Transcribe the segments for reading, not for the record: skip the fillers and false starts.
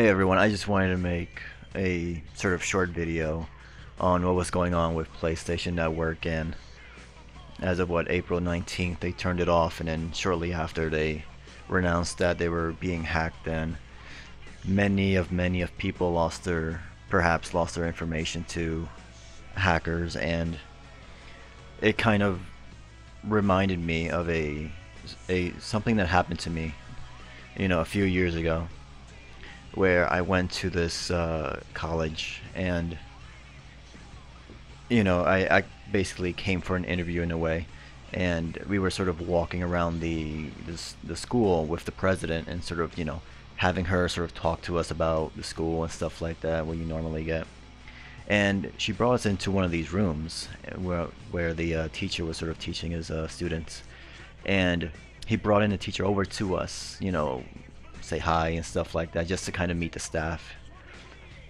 Hey everyone, I just wanted to make a sort of short video on what was going on with PlayStation Network, and as of April 19th they turned it off, and then shortly after they announced that they were being hacked, and many of people perhaps lost their information to hackers. And it kind of reminded me of a something that happened to me, a few years ago, where I went to this college, and I basically came for an interview in a way, and we were sort of walking around the school with the president, and sort of having her sort of talk to us about the school and stuff like that, what you normally get. And she brought us into one of these rooms where the teacher was sort of teaching his students, and he brought in the teacher over to us, say hi and stuff like that, just to kind of meet the staff.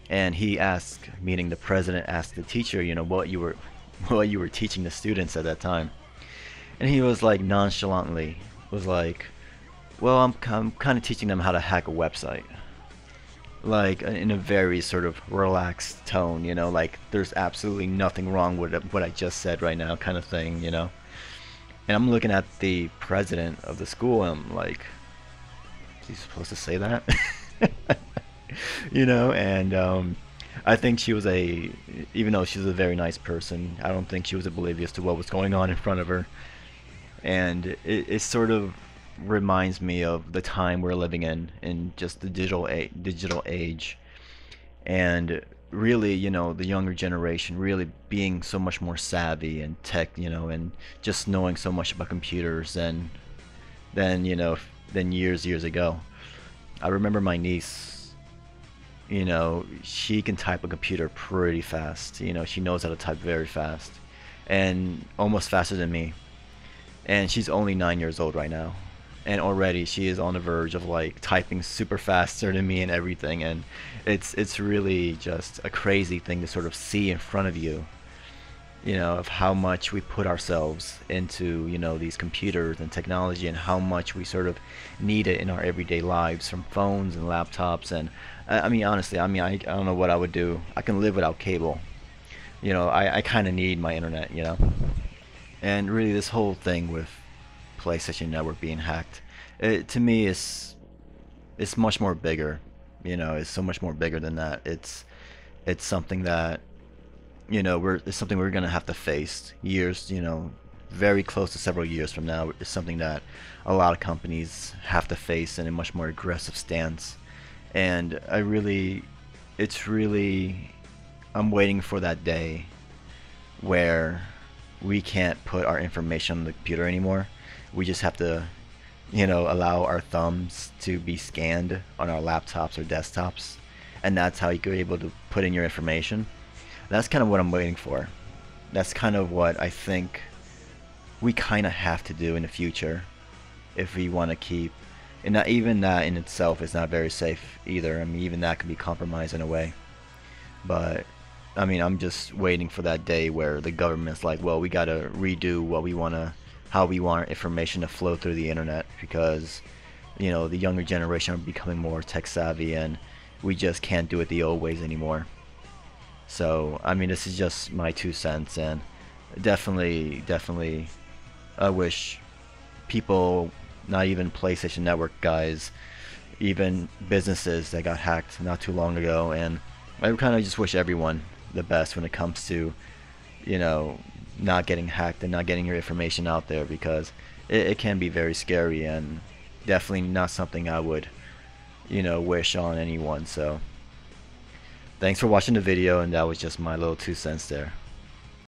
And he asked, meaning the president asked the teacher, what you were teaching the students at that time. And he was like nonchalantly was like, well, I'm kind of teaching them how to hack a website. Like in a very sort of relaxed tone, like there's absolutely nothing wrong with what I just said right now, kind of thing. And I'm looking at the president of the school, and I'm like, is he supposed to say that? And I think even though she was a very nice person, I don't think she was oblivious to what was going on in front of her. And it sort of reminds me of the time we're living in just the digital age. And really, the younger generation really being so much more savvy and tech, and just knowing so much about computers than years ago. I remember my niece, she can type a computer pretty fast. She knows how to type very fast, and almost faster than me. And she's only 9 years old right now, and already she is on the verge of like typing super faster than me and everything. And it's really just a crazy thing to sort of see in front of you, of how much we put ourselves into, these computers and technology, and how much we sort of need it in our everyday lives, from phones and laptops. And I mean, honestly, I don't know what I would do. I can live without cable. I kind of need my internet. And really, this whole thing with PlayStation Network being hacked, to me, it's much more bigger. It's so much more bigger than that. It's something that it's something we're gonna have to face years, very close to several years from now. It's something that a lot of companies have to face in a much more aggressive stance. And it's really, I'm waiting for that day where we can't put our information on the computer anymore. We just have to, allow our thumbs to be scanned on our laptops or desktops, and that's how you're able to put in your information. That's kind of what I'm waiting for. That's kind of what I think we kind of have to do in the future if we want to keep. And not even that in itself is not very safe either. I mean, even that could be compromised in a way. But I mean, I'm just waiting for that day where the government's like, well, we gotta redo how we want our information to flow through the internet, because the younger generation are becoming more tech savvy, and we just can't do it the old ways anymore. So I mean, this is just my 2 cents, and definitely I wish people, not even PlayStation Network guys, even businesses that got hacked not too long ago. And I kind of just wish everyone the best when it comes to not getting hacked and not getting your information out there, because it can be very scary, and definitely not something I would wish on anyone. So thanks for watching the video, and that was just my little 2 cents there.